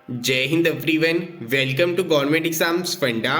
जय Hind everyone, welcome to government exams funda.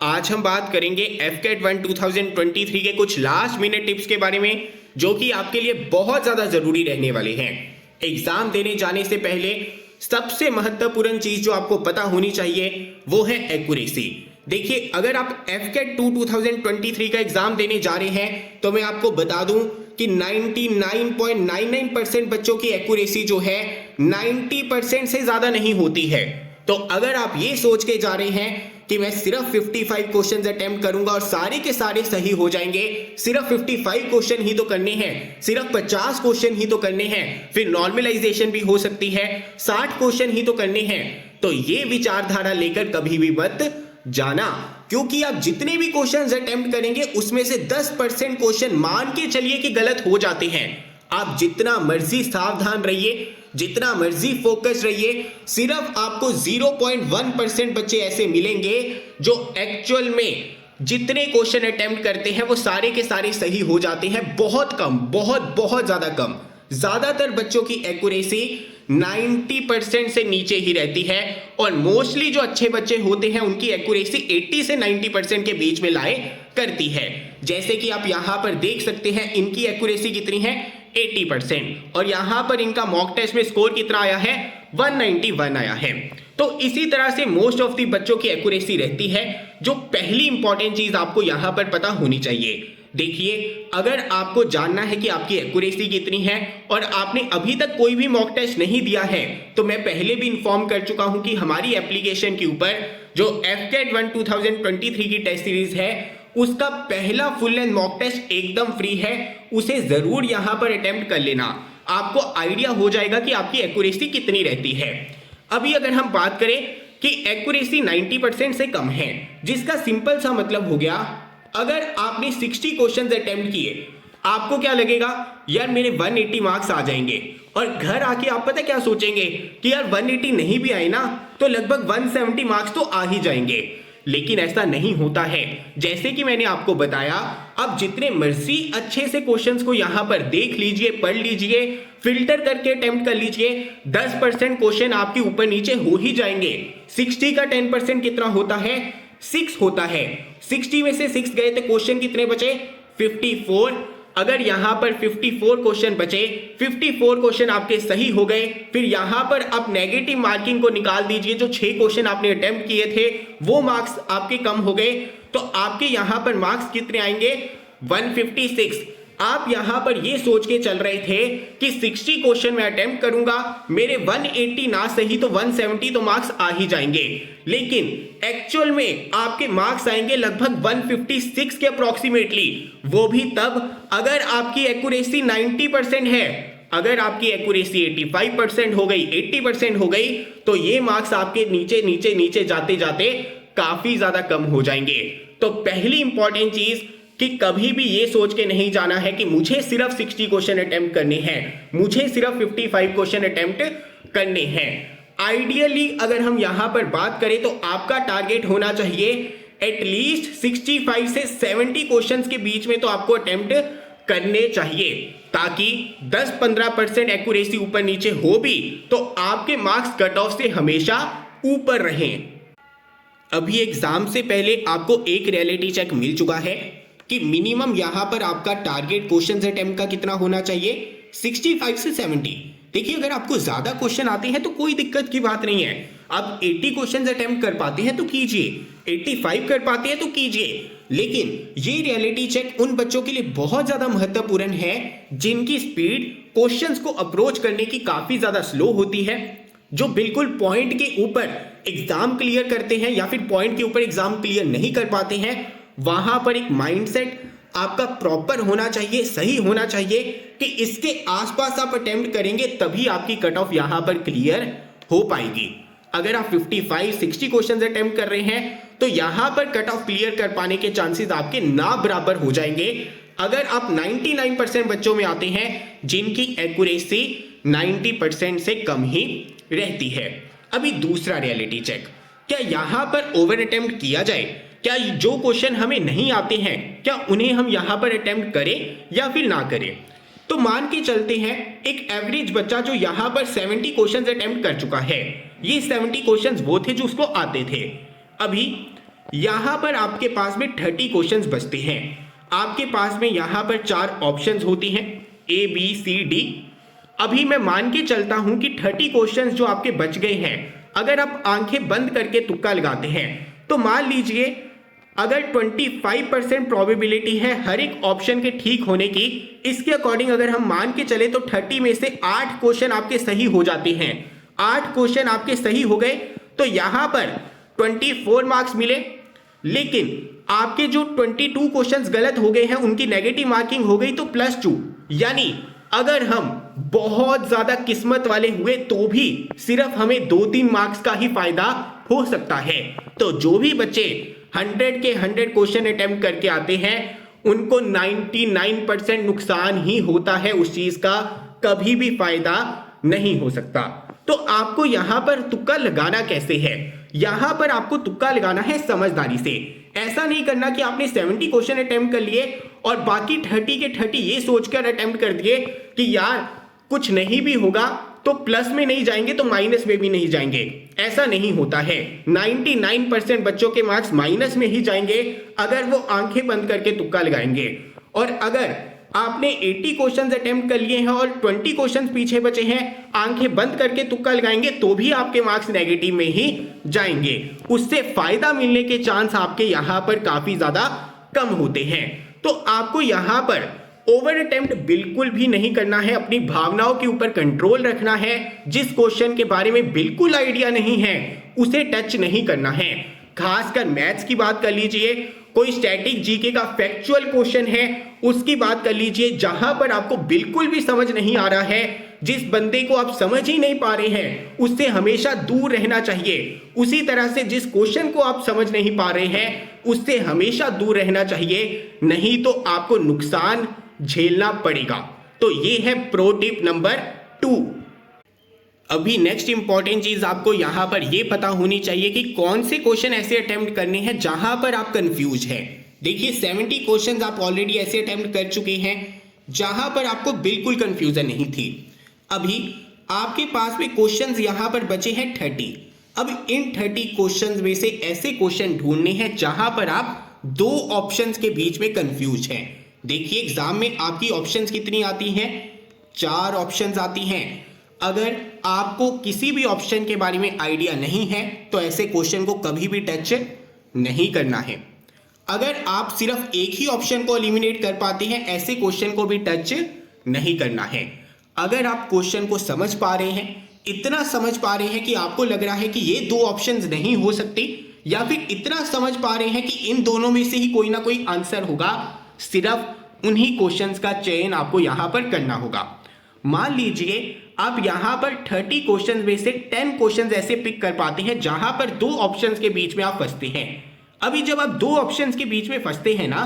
आज हम बात करेंगे एफकेट 1 2023 के कुछ लास्ट मिनट टिप्स के बारे में जो कि आपके लिए बहुत ज़्यादा ज़रूरी रहने वाले हैं। एग्ज़ाम देने जाने से पहले सबसे महत्वपूर्ण चीज़ जो आपको पता होनी चाहिए वो है एक्यूरेसी। देखिए, अगर आप एफकेट 2 2023 का एग्ज़ाम देने जा रहे हैं तो मैं आपको बता दूं कि 99.99% बच्चों की एक्यूरेसी जो है 90% से ज्यादा नहीं होती है। तो अगर आप ये सोच के जा रहे हैं कि मैं सिर्फ 55 क्वेश्चंस अटेम्प्ट करूंगा और सारे के सारे सही हो जाएंगे, सिर्फ 55 क्वेश्चन ही तो करने हैं, सिर्फ 50 क्वेश्चन ही तो करने हैं, फिर नॉर्मलाइजेशन भी हो सकती है, 60 क्वेश्चन ही तो करने हैं, तो ये विचारधारा लेकर कभी भी मत जाना। क्योंकि आप जितने भी क्वेश्चंस अटेम्प्ट करेंगे उसमें से 10% क्वेश्चन मान के चलिए कि गलत हो जाते हैं। आप जितना मर्जी सावधान रहिए, जितना मर्जी फोकस रहिए, सिर्फ आपको 0.1% बच्चे ऐसे मिलेंगे जो एक्चुअल में जितने क्वेश्चन अटेम्प्ट करते हैं वो सारे के सारे सही हो जाते हैं। बहुत कम, बहुत बहुत ज्यादा कम। ज्यादातर बच्चों की एक्यूरेसी 90% से नीचे ही रहती है और मोस्टली जो अच्छे बच्चे होते हैं उनकी एक्यूरेसी 80 से 90% के बीच में लाए करती है। जैसे कि आप यहां पर देख सकते हैं, इनकी एक्यूरेसी कितनी है, 80%, और यहां पर इनका मॉक टेस्ट में स्कोर कितना आया है, 191 आया है। तो इसी तरह से मोस्ट ऑफ दी बच्चों की एक्यूरेसी रहती है। जो पहली इंपॉर्टेंट चीज आपको यहां पर पता होनी चाहिए, देखिए, अगर आपको जानना है कि आपकी एक्यूरेसी कितनी है और आपने अभी तक कोई भी मॉक टेस्ट नहीं दिया है, तो मैं पहले भी इंफॉर्म कर चुका हूं कि हमारी एप्लीकेशन के ऊपर जो एफकेट 1 2023 की टेस्ट सीरीज है उसका पहला फुल लेंथ मॉक टेस्ट एकदम फ्री है। उसे जरूर यहां पर अटेम्प्ट कर लेना, आपको आइडिया हो जाएगा कि आपकी एक्यूरेसी कितनी रहती है। अभी अगर हम बात करें कि एक्यूरेसी 90% से कम है, जिसका सिंपल सा मतलब हो गया, अगर आपने 60 क्वेश्चंस अटेम्प्ट किए, आपको क्या लगेगा, यार मेरे 180 मार्क्स आ जाएंगे, और घर आके आप पता क्या सोचेंगे कि यार 180 नहीं भी आए ना तो लगभग 170 मार्क्स तो आ ही जाएंगे। लेकिन ऐसा नहीं होता है। जैसे कि मैंने आपको बताया, आप जितने मर्जी अच्छे से क्वेश्चंस को यहां पर देख लीजिए, पढ़ लीजिए, फिल्टर करके अटेम्प्ट कर लीजिए, 10% क्वेश्चन आपके ऊपर नीचे हो ही जाएंगे। 60 का 10% कितना होता है, 6 होता है। 60 में से 6 गए तो क्वेश्चन कितने बचे, 54। अगर यहां पर 54 क्वेश्चन बचे, 54 क्वेश्चन आपके सही हो गए, फिर यहां पर आप नेगेटिव मार्किंग को निकाल दीजिए। जो 6 क्वेश्चन आपने अटेम्प्ट किए थे वो मार्क्स आपके कम हो गए, तो आपके यहां पर मार्क्स कितने आएंगे, 156। आप यहां पर ये सोच के चल रहे थे कि 60 क्वेश्चन में अटेम्प्ट करूंगा, मेरे 180 ना सही तो 170 तो मार्क्स आ ही जाएंगे। लेकिन एक्चुअल में आपके मार्क्स आएंगे लगभग 156 के अप्रोक्सीमेटली। वो भी तब अगर आपकी एक्यूरेसी 90% है। अगर आपकी एक्यूरेसी 85% हो गई, 80% हो गई, तो ये मार्क्स आपके नीचे नीचे नीचे जाते जाते काफी ज्यादा कम हो जाएंगे। तो पहली इंपॉर्टेंट चीज कि कभी भी ये सोच के नहीं जाना है कि मुझे सिर्फ 60 क्वेश्चन अटेम्प्ट करने हैं, मुझे सिर्फ 55 क्वेश्चन अटेम्प्ट करने हैं। आइडियली अगर हम यहां पर बात करें तो आपका टारगेट होना चाहिए एटलीस्ट 65 से 70 क्वेश्चंस के बीच में तो आपको अटेम्प्ट करने चाहिए, ताकि 10-15% एक्यूरेसी ऊपर नीचे हो भी तो आपके मार्क्स कट ऑफ से हमेशा ऊपर रहें। अभी एग्जाम से पहले आपको एक रियलिटी चेक मिल चुका है कि मिनिमम यहां पर आपका टारगेट क्वेश्चंस अटेम्प्ट का कितना होना चाहिए, 65 से 70। देखिए, अगर आपको ज्यादा क्वेश्चन आते हैं तो कोई दिक्कत की बात नहीं है। आप 80 क्वेश्चंस अटेम्प्ट कर पाते हैं तो कीजिए, 85 कर पाते हैं तो कीजिए। लेकिन ये रियलिटी चेक उन बच्चों के लिए बहुत ज्यादा महत्वपूर्ण है जिनकी स्पीड क्वेश्चंस को अप्रोच करने की काफी ज्यादा स्लो होती है, जो बिल्कुल पॉइंट के ऊपर एग्जाम क्लियर करते हैं या फिर पॉइंट के ऊपर एग्जाम क्लियर नहीं कर पाते हैं। वहां पर एक माइंडसेट आपका प्रॉपर होना चाहिए, सही होना चाहिए कि इसके आसपास आप अटेम्प्ट करेंगे तभी आपकी कट ऑफ यहां पर क्लियर हो पाएगी। अगर आप 55-60 क्वेश्चंस अटेम्प्ट कर रहे हैं तो यहां पर कट ऑफ क्लियर कर पाने के चांसेस आपके ना बराबर हो जाएंगे अगर आप 99% बच्चों में आते हैं जिनकी एक्यूरेसी 90% से कम ही रहती है। अभी दूसरा रियलिटी चेक, क्या यहां पर ओवर अटेम्प्ट किया जाए? क्या जो क्वेश्चन हमें नहीं आते हैं क्या उन्हें हम यहां पर अटेम्प्ट करें या फिर ना करें? तो मान के चलते हैं एक एवरेज बच्चा जो यहां पर 70 क्वेश्चंस अटेम्प्ट कर चुका है, ये 70 क्वेश्चंस वो थे जो उसको आते थे। अभी यहां पर आपके पास में 30 क्वेश्चंस बचते हैं। आपके पास में यहां पर 4 ऑप्शंस होती हैं, A B C D। अभी मैं मान के चलता हूं कि 30 क्वेश्चंस जो आपके बच गए हैं, अगर आप आंखें बंद करके तुक्का लगाते हैं तो मान लीजिए अगर 25% प्रोबेबिलिटी है हर एक ऑप्शन के ठीक होने की, इसके अकॉर्डिंग अगर हम मान के चले तो 30 में से 8 क्वेश्चन आपके सही हो जाते हैं। 8 क्वेश्चन आपके सही हो गए तो यहां पर 24 मार्क्स मिले, लेकिन आपके जो 22 क्वेश्चंस गलत हो गए हैं उनकी नेगेटिव मार्किंग हो गई तो +2। यानी अगर हम बहुत ज्यादा किस्मत वाले हुए तो भी सिर्फ हमें 2-3 मार्क्स का ही फायदा हो सकता है। तो जो भी बच्चे 100 के 100 क्वेश्चन अटेम्प्ट करके आते हैं उनको 99% नुकसान ही होता है, उस चीज का कभी भी फायदा नहीं हो सकता। तो आपको यहां पर तुक्का लगाना कैसे है? यहां पर आपको तुक्का लगाना है समझदारी से। ऐसा नहीं करना कि आपने 70 क्वेश्चन अटेम्प्ट कर लिए और बाकी 30 के 30 ये सोचकर अटेम्प्ट कर दिए कि यार कुछ नहीं भी होगा तो प्लस में नहीं जाएंगे तो माइनस में भी नहीं जाएंगे। ऐसा नहीं होता है। 99% बच्चों के मार्क्स माइनस में ही जाएंगे अगर वो आंखें बंद करके तुक्का लगाएंगे। और अगर आपने 80 क्वेश्चंस अटेम्प्ट कर लिए हैं और 20 क्वेश्चंस पीछे बचे हैं, आंखें बंद करके तुक्का लगाएंगे तो भी आपके मार्क्स नेगेटिव में ही जाएंगे। उससे फायदा मिलने के चांस आपके यहां पर काफी ज्यादा कम होते हैं। तो आपको यहां पर ओवर अटेम्प्ट बिल्कुल भी नहीं करना है, अपनी भावनाओं के ऊपर कंट्रोल रखना है। जिस क्वेश्चन के बारे में बिल्कुल आइडिया नहीं है उसे टच नहीं करना है। खासकर मैथ्स की बात कर लीजिए, कोई स्टैटिक जीके का फैक्चुअल क्वेश्चन है उसकी बात कर लीजिए, जहां पर आपको बिल्कुल भी समझ नहीं आ रहा है, जिस बंदे को आप समझ ही नहीं पा रहे हैं उससे हमेशा दूर रहना चाहिए। उसी तरह से जिस क्वेश्चन को आप समझ नहीं पा रहे हैं उससे हमेशा दूर रहना चाहिए, नहीं तो आपको नुकसान झेलना पड़ेगा। तो ये है प्रो टिप नंबर 2। अभी नेक्स्ट इंपॉर्टेंट चीज आपको यहां पर यह पता होनी चाहिए कि कौन से क्वेश्चन ऐसे अटेम्प्ट करने हैं जहां पर आप कंफ्यूज हैं। देखिए 70 क्वेश्चन आप ऑलरेडी ऐसे अटेम्प्ट कर चुके हैं जहां पर आपको बिल्कुल कंफ्यूजन नहीं थी। अभी आपके पास में क्वेश्चंस यहां पर बचे हैं 30। अब इन 30 क्वेश्चंस में से ऐसे क्वेश्चन ढूंढने हैं जहां पर आप 2 ऑप्शंस के बीच में कंफ्यूज हैं। देखिए एग्जाम में आपकी ऑप्शंस कितनी आती हैं? 4 ऑप्शंस आती हैं। अगर आपको किसी भी ऑप्शन के बारे में आइडिया नहीं है तो ऐसे क्वेश्चन को कभी भी टच नहीं करना है। अगर आप सिर्फ एक ही ऑप्शन को एलिमिनेट कर पाते हैं ऐसे क्वेश्चन को भी टच नहीं करना है। अगर आप क्वेश्चन को समझ पा रहे हैं, इतना समझ पा रहे हैं कि आपको लग रहा है कि ये 2 ऑप्शंस नहीं हो सकते, या फिर इतना समझ पा रहे हैं कि इन दोनों में से ही कोई ना कोई आंसर होगा, सिर्फ उन्हीं क्वेश्चंस का चयन आपको यहां पर करना होगा। मान लीजिए आप यहां पर 30 क्वेश्चंस में से 10 क्वेश्चंस ऐसे पिक कर पाते हैं जहां पर 2 ऑप्शंस के बीच में आप फंसते हैं। अभी जब आप 2 ऑप्शंस के बीच में फंसते हैं ना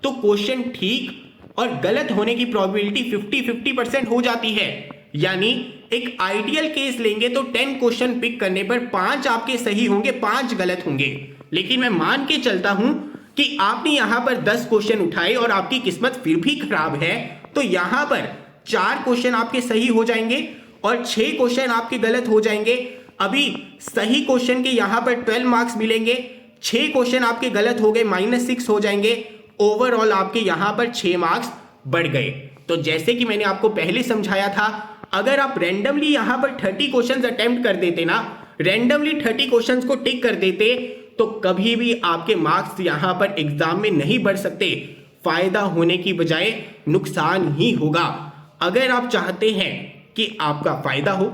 तो क्वेश्चन ठीक और गलत होने की प्रोबेबिलिटी 50-50% हो जाती है। यानी एक आइडियल केस लेंगे तो 10 क्वेश्चन पिक करने पर 5 आपके सही होंगे, 5 गलत होंगे। लेकिन मैं मान के चलता हूं कि आपने यहां पर 10 क्वेश्चन उठाए और आपकी किस्मत फिर भी खराब है तो यहां पर 4 क्वेश्चन आपके सही हो जाएंगे और 6 क्वेश्चन आपके गलत हो जाएंगे। अभी सही क्वेश्चन के यहां पर 12 मार्क्स मिलेंगे, 6 क्वेश्चन आपके गलत हो गए, -6 हो जाएंगे। ओवरऑल आपके यहां पर 6 मार्क्स बढ़ गए। तो जैसे कि मैंने आपको पहले समझाया था, अगर आप रैंडमली यहां पर 30 क्वेश्चंस अटेम्प्ट कर देते ना, रैंडमली 30 क्वेश्चंस को टिक कर देते तो कभी भी आपके मार्क्स यहां पर एग्जाम में नहीं बढ़ सकते, फायदा होने की बजाय नुकसान ही होगा। अगर आप चाहते हैं कि आपका फायदा हो,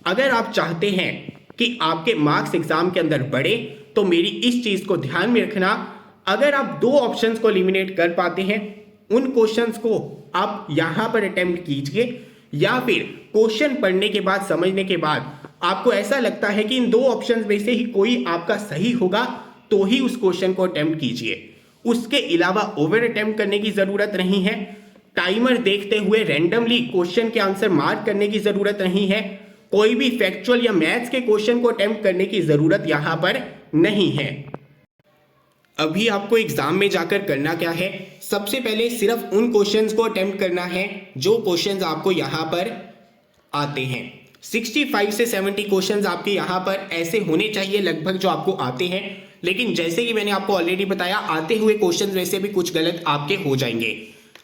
अगर आप चाहते हैं कि आपके मार्क्स एग्जाम के अंदर बढ़े, तो मेरी इस चीज को ध्यान में रखना। अगर आप 2 ऑप्शंस को एलिमिनेट कर पाते हैं, उन क्वेश्चंस को आप यहां पर अटेम्प्ट कीजिए, या फिर क्वेश्चन पढ़ने के बाद, समझने के बाद आपको ऐसा लगता है कि इन 2 ऑप्शंस में से ही कोई आपका सही होगा तो ही उस क्वेश्चन को अटेम्प्ट कीजिए। उसके अलावा ओवर अटेम्प्ट करने की जरूरत नहीं है। टाइमर देखते हुए रैंडमली क्वेश्चन के आंसर मार्क करने की जरूरत नहीं है। कोई भी फैक्चुअल या मैथ्स के क्वेश्चन को अटेम्प्ट करने की जरूरत यहां पर नहीं है। अभी आपको एग्जाम में जाकर करना क्या है? सबसे पहले सिर्फ उन क्वेश्चंस को अटेम्प्ट करना है जो क्वेश्चंस आपको यहां पर आते हैं। 65 से 70 क्वेश्चंस आपके यहाँ पर ऐसे होने चाहिए लगभग जो आपको आते हैं, लेकिन जैसे कि मैंने आपको ऑलरेडी बताया आते हुए क्वेश्चंस में से भी कुछ गलत आपके हो जाएंगे।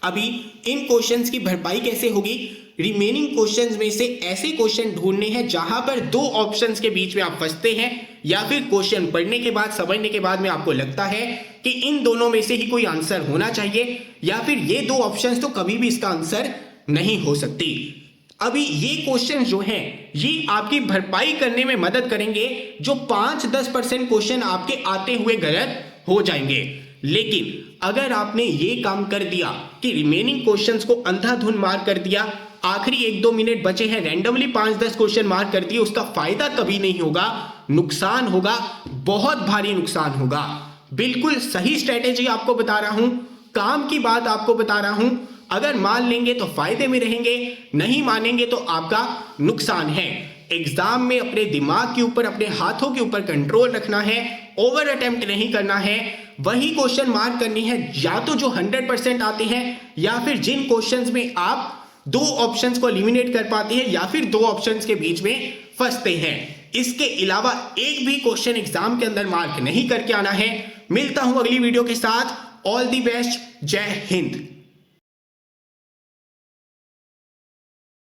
अभी इन क्वेश्चंस की भरपाई कैसे होगी? रिमेनिंग क्वेश्चंस में से ऐसे क्वेश्चन ढूंढने हैं जहां पर दो ऑप्शंस के बीच में आप फंसते हैं, या फिर क्वेश्चन पढ़ने के बाद समझने के बाद में आपको लगता है कि इन दोनों में से ही कोई आंसर होना चाहिए, या फिर ये दो ऑप्शंस तो कभी भी इसका आंसर नहीं हो सकती। अभी ये क्वेश्चन जो हैं ये आपकी भरपाई करने में मदद करेंगे जो 5-10% क्वेश्चन आपके आते हुए गलत हो जाएंगे। लेकिन अगर आपने ये काम कर दिया कि रिमेनिंग क्वेश्चंस को अंधाधुंध मार कर दिया, आखिरी 1-2 मिनट बचे हैं रैंडमली 5-10 क्वेश्चन मार्क कर दिए, उसका फायदा कभी नहीं होगा, नुकसान होगा, बहुत भारी नुकसान होगा। बिल्कुल सही स्ट्रेटेजी आपको बता रहा हूं, काम की बात आपको बता रहा हूं। अगर मान लेंगे तो फायदे में रहेंगे, नहीं मानेंगे तो आपका नुकसान है। एग्जाम में अपने दिमाग के ऊपर, अपने हाथों के ऊपर कंट्रोल रखना है, ओवर अटेम्प्ट नहीं करना है, वही क्वेश्चन मार्क करनी है या तो जो 100% आते हैं, या फिर जिन क्वेश्चंस में आप दो ऑप्शंस को एलिमिनेट कर पाते हैं, या फिर दो ऑप्शंस के बीच में फंसते हैं। इसके अलावा एक भी क्वेश्चन एग्जाम के अंदर मार्क नहीं करके आना है। मिलता हूं अगली वीडियो के साथ। ऑल द बेस्ट, जय हिंद।